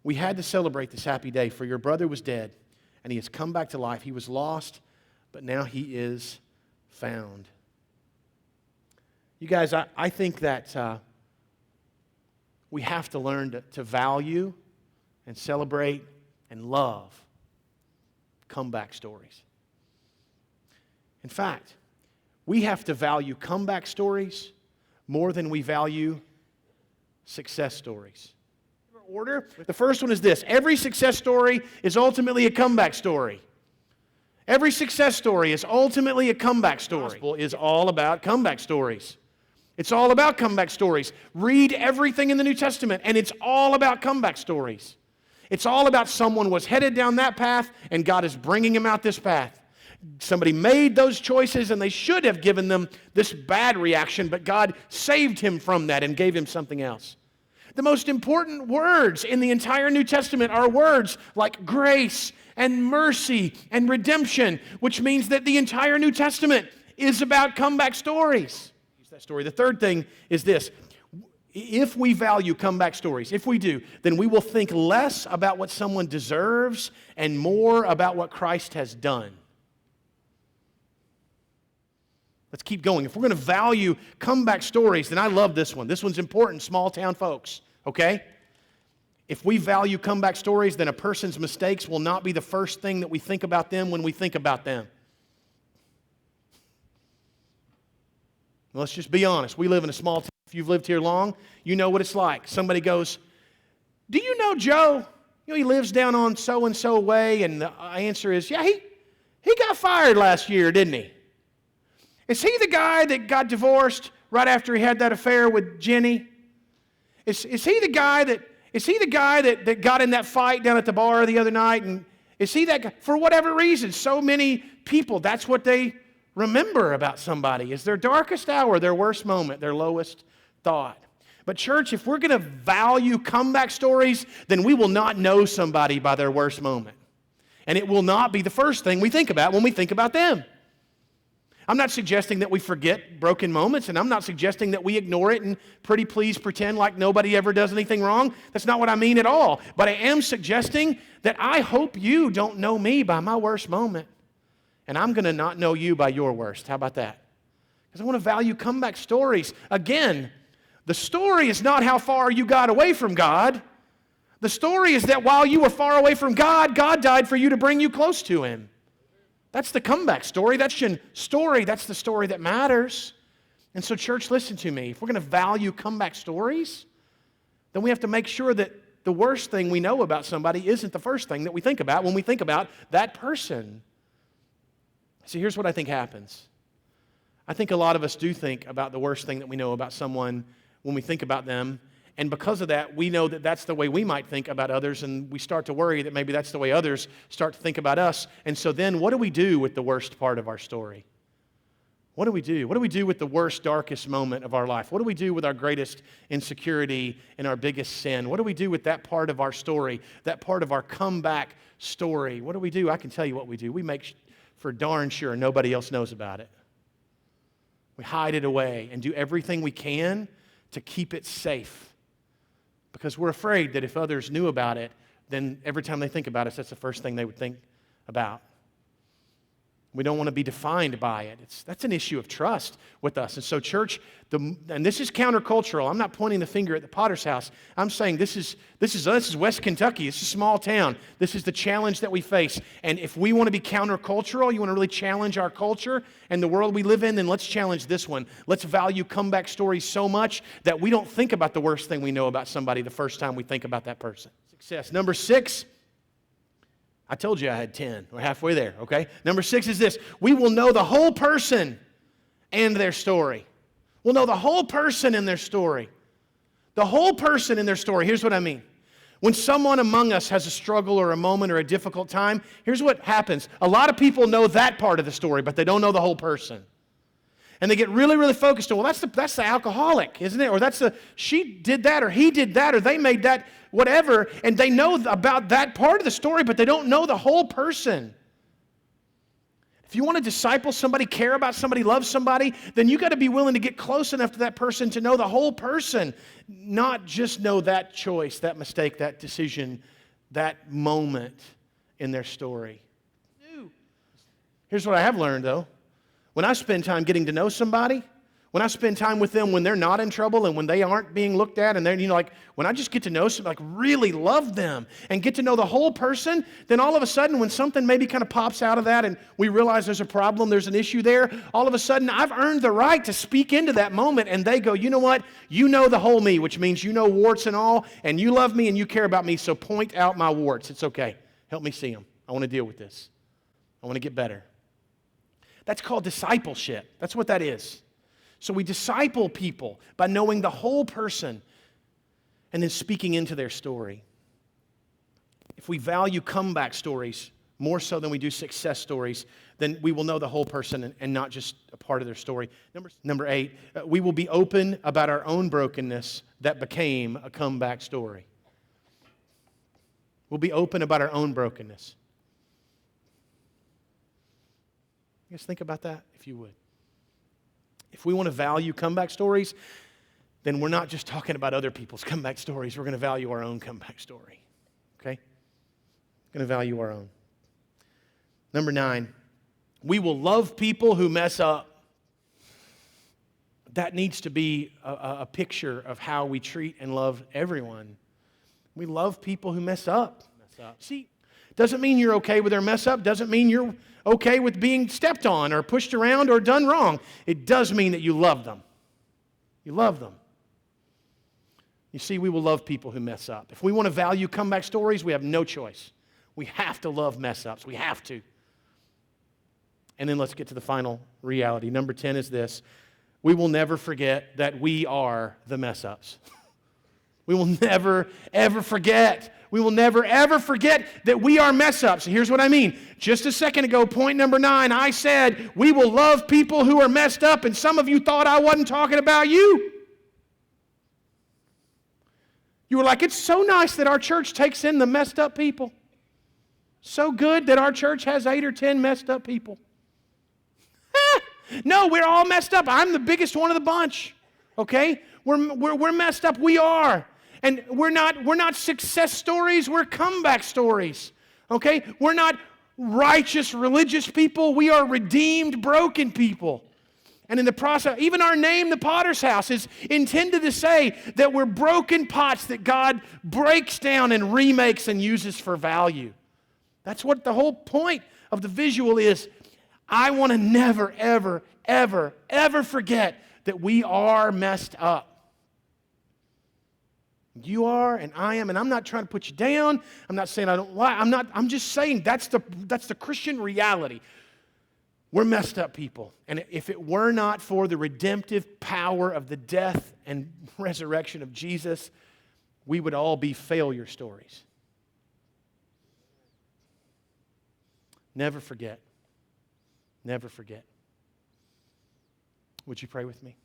We had to celebrate this happy day, for your brother was dead, and he has come back to life. He was lost, but now he is found. You guys, I think that we have to learn to value and celebrate and love comeback stories. In fact, we have to value comeback stories more than we value success stories. Order. The first one is this. Every success story is ultimately a comeback story. Every success story is ultimately a comeback story. The gospel is all about comeback stories. It's all about comeback stories. Read everything in the New Testament, and it's all about comeback stories. It's all about someone was headed down that path, and God is bringing him out this path. Somebody made those choices, and they should have given them this bad reaction, but God saved him from that and gave him something else. The most important words in the entire New Testament are words like grace and mercy and redemption, which means that the entire New Testament is about comeback stories. Use that story. The third thing is this. If we value comeback stories, if we do, then we will think less about what someone deserves and more about what Christ has done. Let's keep going. If we're going to value comeback stories, then I love this one. This one's important, small town folks, okay? If we value comeback stories, then a person's mistakes will not be the first thing that we think about them when we think about them. Let's just be honest. We live in a small town. If you've lived here long, you know what it's like. Somebody goes, do you know Joe? He lives down on so-and-so way, and the answer is, yeah, he got fired last year, didn't he? Is he the guy that got divorced right after he had that affair with Jenny? Is he the guy that got in that fight down at the bar the other night? And is he that guy? For whatever reason, so many people, that's what they remember about somebody, is their darkest hour, their worst moment, their lowest thought. But church, if we're going to value comeback stories, then we will not know somebody by their worst moment. And it will not be the first thing we think about when we think about them. I'm not suggesting that we forget broken moments, and I'm not suggesting that we ignore it and pretty please pretend like nobody ever does anything wrong. That's not what I mean at all. But I am suggesting that I hope you don't know me by my worst moment, and I'm going to not know you by your worst. How about that? Because I want to value comeback stories. Again, the story is not how far you got away from God. The story is that while you were far away from God, God died for you to bring you close to Him. That's the comeback story. That's your story. That's the story that matters. And so, church, listen to me. If we're going to value comeback stories, then we have to make sure that the worst thing we know about somebody isn't the first thing that we think about when we think about that person. See, here's what I think happens. I think a lot of us do think about the worst thing that we know about someone when we think about them. And because of that, we know that that's the way we might think about others, and we start to worry that maybe that's the way others start to think about us. And so then what do we do with the worst part of our story? What do we do? What do we do with the worst, darkest moment of our life? What do we do with our greatest insecurity and our biggest sin? What do we do with that part of our story, that part of our comeback story? What do we do? I can tell you what we do. We make for darn sure nobody else knows about it. We hide it away and do everything we can to keep it safe. Because we're afraid that if others knew about it, then every time they think about us, that's the first thing they would think about. We don't want to be defined by it. That's an issue of trust with us. And so, church, and this is countercultural. I'm not pointing the finger at the Potter's house. I'm saying this is West Kentucky. It's a small town. This is the challenge that we face. And if we want to be countercultural, you want to really challenge our culture and the world we live in, then let's challenge this one. Let's value comeback stories so much that we don't think about the worst thing we know about somebody the first time we think about that person. Success. Number 6. I told you I had 10. We're halfway there, okay? Number 6 is this. We will know the whole person and their story. We'll know the whole person and their story. The whole person and their story. Here's what I mean. When someone among us has a struggle or a moment or a difficult time, here's what happens. A lot of people know that part of the story, but they don't know the whole person. And they get really, really focused on, well, that's the alcoholic, isn't it? Or she did that, or he did that, or they made that, whatever. And they know about that part of the story, but they don't know the whole person. If you want to disciple somebody, care about somebody, love somebody, then you got to be willing to get close enough to that person to know the whole person, not just know that choice, that mistake, that decision, that moment in their story. Here's what I have learned, though. When I spend time getting to know somebody, when I spend time with them when they're not in trouble and when they aren't being looked at, and they're, like, when I just get to know somebody, like really love them and get to know the whole person, then all of a sudden when something maybe kind of pops out of that and we realize there's a problem, there's an issue there, all of a sudden I've earned the right to speak into that moment, and they go, you know what? You know the whole me, which means you know warts and all, and you love me and you care about me, so point out my warts. It's okay. Help me see them. I want to deal with this. I want to get better. That's called discipleship. That's what that is. So we disciple people by knowing the whole person and then speaking into their story. If we value comeback stories more so than we do success stories, then we will know the whole person and not just a part of their story. Number 8, we will be open about our own brokenness that became a comeback story. We'll be open about our own brokenness. You guys think about that, if you would. If we want to value comeback stories, then we're not just talking about other people's comeback stories. We're going to value our own comeback story. Okay? We're going to value our own. Number 9, we will love people who mess up. That needs to be a picture of how we treat and love everyone. We love people who mess up. See, doesn't mean you're okay with their mess up. Doesn't mean you're okay with being stepped on or pushed around or done wrong. It does mean that you love them. You love them. You see, we will love people who mess up. If we want to value comeback stories, we have no choice. We have to love mess ups. We have to. And then let's get to the final reality. Number 10 is this. We will never forget that we are the mess ups. We will never, ever forget. We will never, ever forget that we are mess-ups. Here's what I mean. Just a second ago, point number 9, I said we will love people who are messed up, and some of you thought I wasn't talking about you. You were like, it's so nice that our church takes in the messed up people. So good that our church has 8 or 10 messed up people. No, we're all messed up. I'm the biggest one of the bunch. Okay? We're messed up. We are. And we're not success stories, we're comeback stories. Okay? We're not righteous, religious people. We are redeemed, broken people. And in the process, even our name, the Potter's House, is intended to say that we're broken pots that God breaks down and remakes and uses for value. That's what the whole point of the visual is. I want to never, ever, ever, ever forget that we are messed up. You are, and I am, and I'm not trying to put you down. I'm not saying I don't lie. I'm just saying that's the Christian reality. We're messed up people. And if it were not for the redemptive power of the death and resurrection of Jesus, we would all be failure stories. Never forget. Never forget. Would you pray with me?